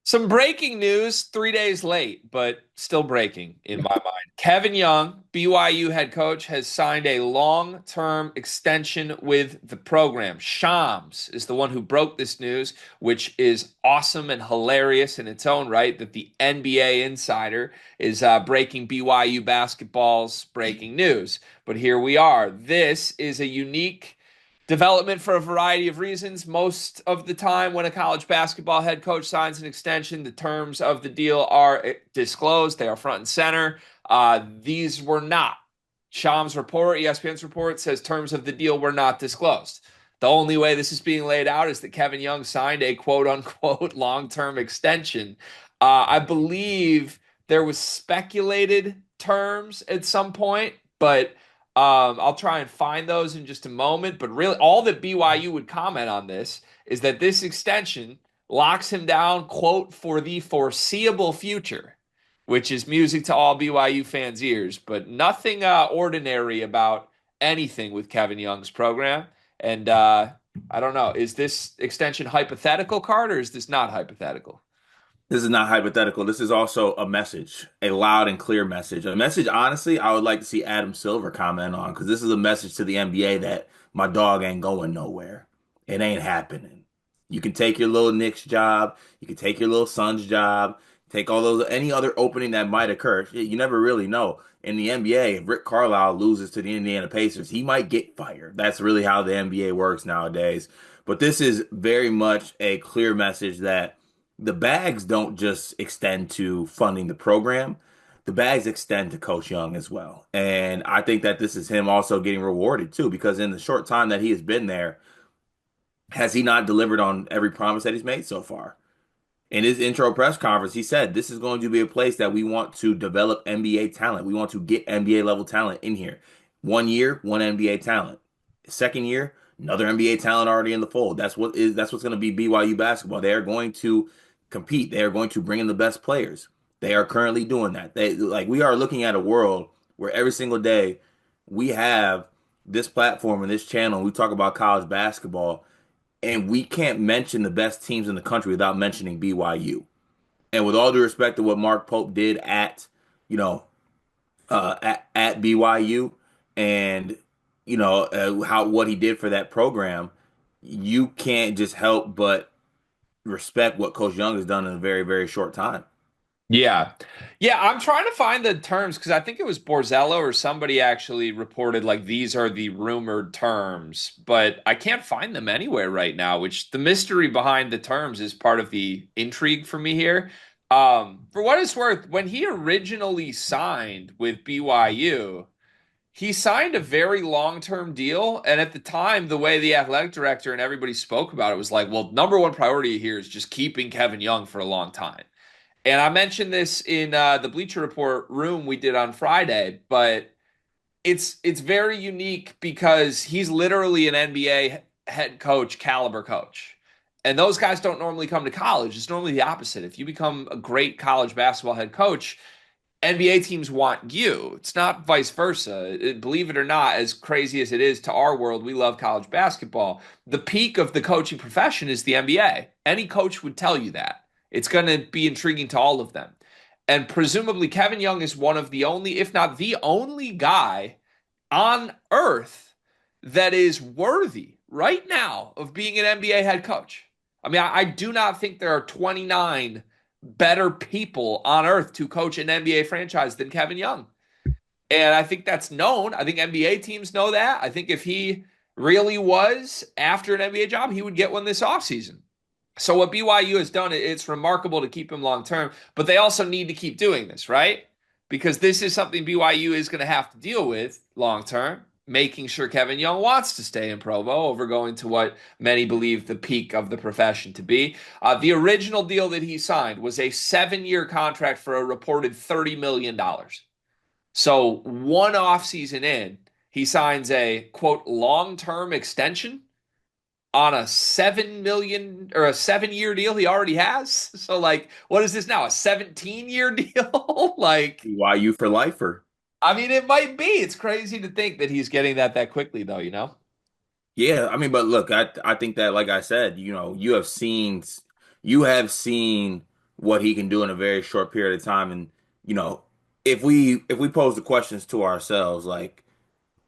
Some breaking news 3 days late, but still breaking in my mind. Kevin Young, BYU head coach, has signed a long-term extension with the program. Shams is the one who broke this news, which is awesome and hilarious in its own right that the NBA insider is breaking BYU basketball's breaking news. But here we are. This is a unique development for a variety of reasons. Most of the time, when a college basketball head coach signs an extension, the terms of the deal are disclosed, they are front and center. These were not. Shams' report, ESPN's report, says terms of the deal were not disclosed. The only way this is being laid out is that Kevin Young signed a quote unquote long term extension. I believe there was speculated terms at some point, but I'll try and find those in just a moment. But really, all that BYU would comment on this is that this extension locks him down, quote, for the foreseeable future, which is music to all BYU fans' ears, but nothing ordinary about anything with Kevin Young's program. And I don't know, is this extension hypothetical, Card, or is this not hypothetical? This is not hypothetical. This is also a message, a loud and clear message. A message, honestly, I would like to see Adam Silver comment on because this is a message to the NBA that my dog ain't going nowhere. It ain't happening. You can take your little Knicks job, you can take your little Suns job, take all those any other opening that might occur. You never really know. In the NBA, if Rick Carlisle loses to the Indiana Pacers, he might get fired. That's really how the NBA works nowadays. But this is very much a clear message that the bags don't just extend to funding the program. The bags extend to Coach Young as well. And I think that this is him also getting rewarded too, because in the short time that he has been there, has he not delivered on every promise that he's made so far? In his intro press conference, he said, this is going to be a place that we want to develop NBA talent. We want to get NBA level talent in here. 1 year, one NBA talent. Second year, another NBA talent already in the fold. That's what's going to be BYU basketball. They are going to compete. They are going to bring in the best players. They are currently doing that. We are looking at a world where every single day we have this platform and this channel. We talk about college basketball and we can't mention the best teams in the country without mentioning BYU. And with all due respect to what Mark Pope did you know, at BYU, and how what he did for that program, you can't just help but respect what Coach Young has done in a very, very short time. Yeah. Yeah, I'm trying to find the terms because I think it was Borzello or somebody actually reported like these are the rumored terms, but I can't find them anywhere right now, which the mystery behind the terms is part of the intrigue for me here. For what it's worth, when he originally signed with BYU, he signed a very long-term deal, and at the time, the way the athletic director and everybody spoke about it was like, well, number one priority here is just keeping Kevin Young for a long time. And I mentioned this in the Bleacher Report room we did on Friday, but it's very unique because he's literally an NBA head coach caliber coach. And those guys don't normally come to college. It's normally the opposite. If you become a great college basketball head coach, NBA teams want you. It's not vice versa. Believe it or not, as crazy as it is to our world, we love college basketball. The peak of the coaching profession is the NBA. Any coach would tell you that. It's going to be intriguing to all of them. And presumably, Kevin Young is one of the only, if not the only guy on earth that is worthy right now of being an NBA head coach. I mean, I do not think there are 29 better people on earth to coach an NBA franchise than Kevin Young. And I think that's known. I think NBA teams know that. I think if he really was after an NBA job, he would get one this offseason. So what BYU has done, it's remarkable to keep him long term, but they also need to keep doing this, right? Because this is something BYU is going to have to deal with long term, making sure Kevin Young wants to stay in Provo over going to what many believe the peak of the profession to be. The original deal that he signed was a 7-year contract for a reported $30 million. So one offseason in, he signs a quote long term extension on a 7 million or a 7-year deal he already has. So like, what is this now? A 17-year deal? Like, BYU for lifer. I mean, it might be. It's crazy to think that he's getting that quickly, though. You know? Yeah, I mean, but look, I think that, like I said, you have seen what he can do in a very short period of time. And you know, if we pose the questions to ourselves, like,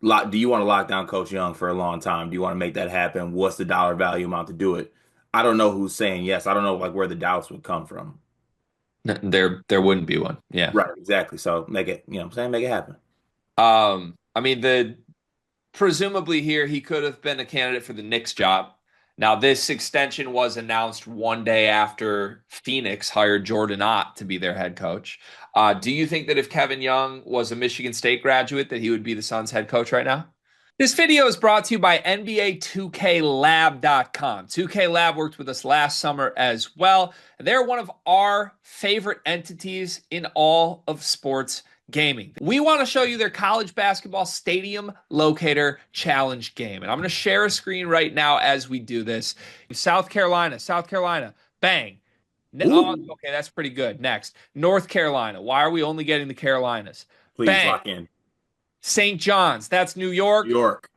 do you want to lock down Coach Young for a long time? Do you want to make that happen? What's the dollar value amount to do it? I don't know who's saying yes. I don't know like where the doubts would come from. There wouldn't be one. Yeah. Right, exactly. So make it, what I'm saying, make it happen. I mean, the presumably here he could have been a candidate for the Knicks job. Now, this extension was announced one day after Phoenix hired Jordan Ott to be their head coach. Do you think that if Kevin Young was a Michigan State graduate, that he would be the Suns head coach right now? This video is brought to you by NBA 2KLab.com. 2K Lab worked with us last summer as well. They're one of our favorite entities in all of sports gaming. We want to show you their college basketball stadium locator challenge game. And I'm going to share a screen right now as we do this. South Carolina, bang. Oh, Ooh, okay, that's pretty good. Next, North Carolina. Why are we only getting the Carolinas? please Bang. lock in. St. John's, that's New New York. York.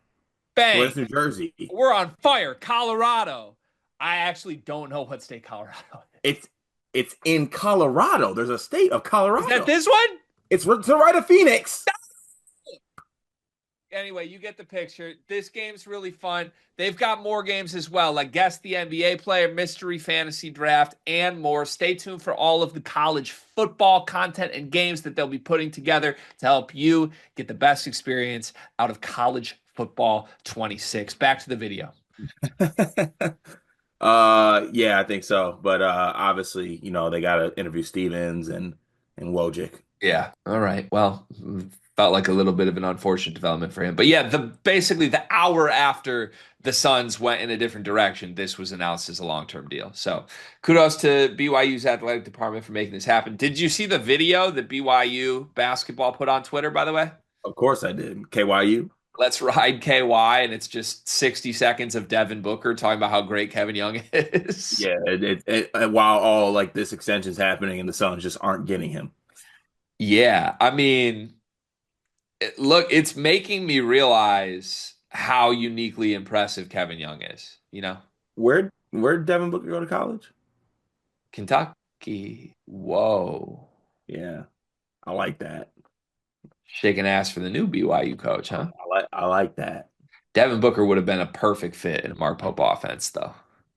Bang. Where's New Jersey? We're on fire. Colorado. I actually don't know what state Colorado is. It's it's in Colorado. There's a state of Is that Colorado. this one? It's to the right of Phoenix. Anyway, you get the picture. This game's really fun. They've got more games as well, like Guess the NBA Player, Mystery Fantasy Draft, and more. Stay tuned for all of the college football content and games that they'll be putting together to help you get the best experience out of college football 26. Back to the video. Yeah, I think so. But obviously, they gotta interview Stevens and Wojcik. Yeah. All right. Well, felt like a little bit of an unfortunate development for him. But yeah, basically the hour after the Suns went in a different direction, this was announced as a long-term deal. So kudos to BYU's athletic department for making this happen. Did you see the video that BYU basketball put on Twitter, by the way? Of course I did. KYU. Let's ride KY, and it's just 60 seconds of Devin Booker talking about how great Kevin Young is. Yeah, while all like this extension's happening and the Suns just aren't getting him. Yeah, I mean, look, it's making me realize how uniquely impressive Kevin Young is. Where'd Devin Booker go to college? Kentucky. Whoa. Yeah, I like that. Shaking ass for the new BYU coach, huh? I like that. Devin Booker would have been a perfect fit in a Mark Pope offense, though.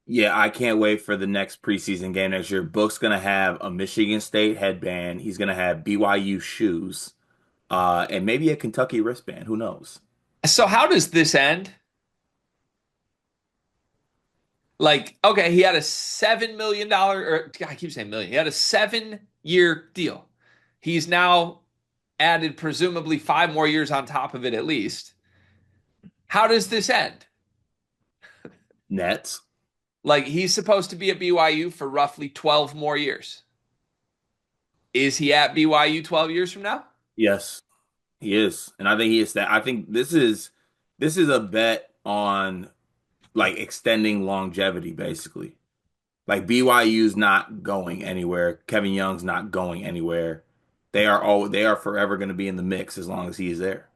Yeah, I can't wait for the next preseason game next year. Book's gonna have a Michigan State headband. He's gonna have BYU shoes, and maybe a Kentucky wristband. Who knows? So, how does this end? Like, okay, he had a $7 million, or I keep saying million, he had a 7-year deal. He's now added presumably 5 more years on top of it at least. How does this end? Nets. Like he's supposed to be at BYU for roughly 12 more years. Is he at BYU 12 years from now? Yes, he is, and I think he is that. I think this is a bet on like extending longevity, basically. Like BYU's not going anywhere. Kevin Young's not going anywhere. They are forever going to be in the mix as long as he is there.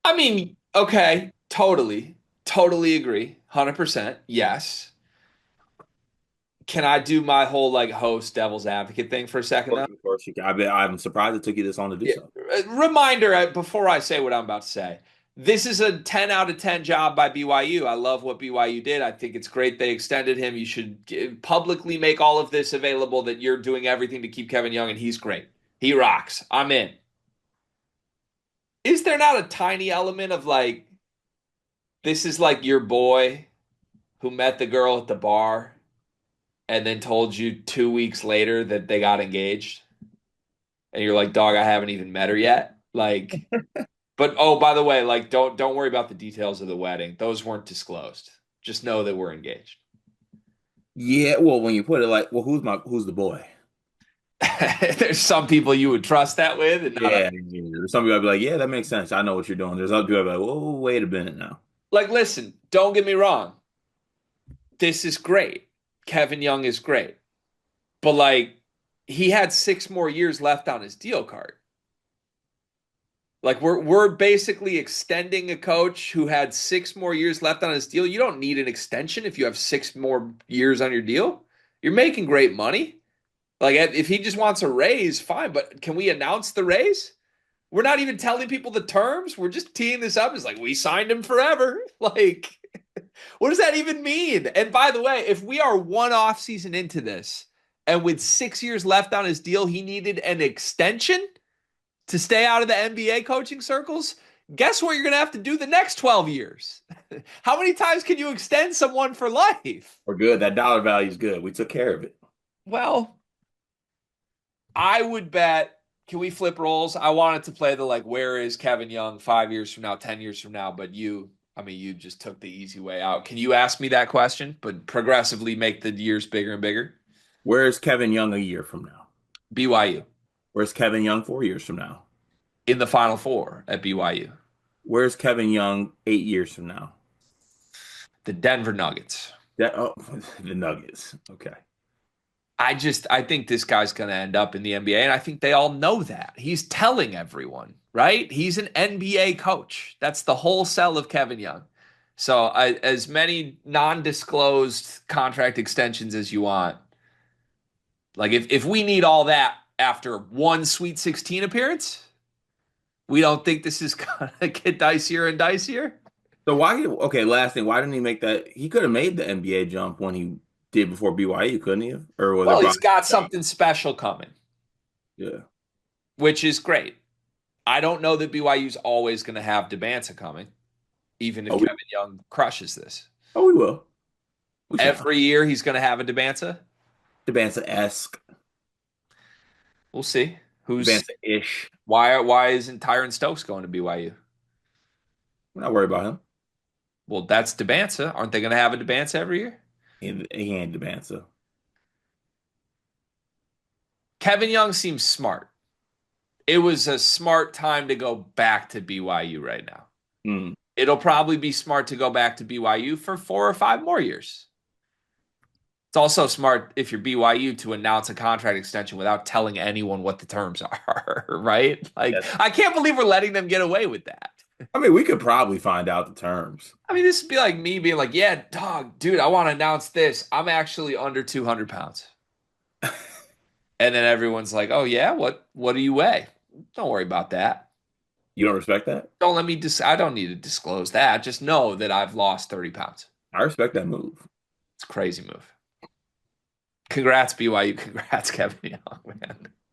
I mean, okay, totally agree. 100%. Yes. Can I do my whole like host devil's advocate thing for a second though? Of course you can. I'm surprised it took you this long to do Yeah. so. Reminder before I say what I'm about to say. This is a 10 out of 10 job by BYU. I love what BYU did. I think it's great they extended him. You should publicly make all of this available that you're doing everything to keep Kevin Young, and he's great. He rocks. I'm in. Is there not a tiny element of like, this is like your boy who met the girl at the bar and then told you 2 weeks later that they got engaged? And you're like, dog, I haven't even met her yet. Like, but oh, by the way, like don't worry about the details of the wedding. Those weren't disclosed. Just know that we're engaged. Yeah, well, when you put it like, well, who's the boy? There's some people you would trust that with, and not Yeah, there's some people I'd be like, yeah, that makes sense. I know what you're doing. There's other people I'd be like, whoa, wait a minute now. like. Listen, don't get me wrong. This is great. Kevin Young is great, but like he had 6 more years left on his deal card. Like we're basically extending a coach who had 6 more years left on his deal. You don't need an extension if you have 6 more years on your deal. You're making great money. Like if he just wants a raise, fine. But can we announce the raise? We're not even telling people the terms. We're just teeing this up. It's like we signed him forever. Like, what does that even mean? And by the way, if we are one off season into this, and with 6 years left on his deal, he needed an extension to stay out of the NBA coaching circles. Guess what you're going to have to do the next 12 years? How many times can you extend someone for life? We're good. That dollar value is good. We took care of it. Well, I would bet. Can we flip roles? I wanted to play the like, where is Kevin Young 5 years from now, 10 years from now? But I mean, you just took the easy way out. Can you ask me that question, but progressively make the years bigger and bigger? Where's Kevin Young a year from now? BYU Where's Kevin Young 4 years from now? in the Final Four at BYU. Where's Kevin Young 8 years from now? The Denver Nuggets. The Nuggets. Okay. I think this guy's going to end up in the NBA, and I think they all know that. He's telling everyone, right? He's an NBA coach. That's the whole sell of Kevin Young. So, as many non-disclosed contract extensions as you want. Like, if we need all that after one Sweet 16 appearance, we don't think this is going to get dicier and dicier. So okay, last thing, why didn't he make that? He could have made the NBA jump when he did before BYU, couldn't he have? Or was it Well, he's Brian? got something special coming, Yeah. which is great. I don't know that BYU's always going to have Debanza coming, even if Oh, we, Kevin Young crushes this. oh, we will. We shall. Every year he's going to have a Debanza. Debanza-esque. We'll see. Who's Debanza-ish. why isn't Tyron Stokes going to BYU? We're not worried about him. Well, that's Debanza. Aren't they going to have a Debanza every year? He ain't Debanza. Kevin Young seems smart. It was a smart time to go back to BYU right now. Hmm. It'll probably be smart to go back to BYU for 4 or 5 more years. It's also smart if you're BYU to announce a contract extension without telling anyone what the terms are, right? Like, Yes. I can't believe we're letting them get away with that. I mean, we could probably find out the terms. I mean, this would be like me being like, yeah, dog, dude, I want to announce this. I'm actually under 200 pounds. And then everyone's like, oh, yeah, what do you weigh? Don't worry about that. You don't respect that? Don't let me I don't need to disclose that. Just know that I've lost 30 pounds. I respect that move. It's a crazy move. Congrats, BYU. Congrats, Kevin Young, man.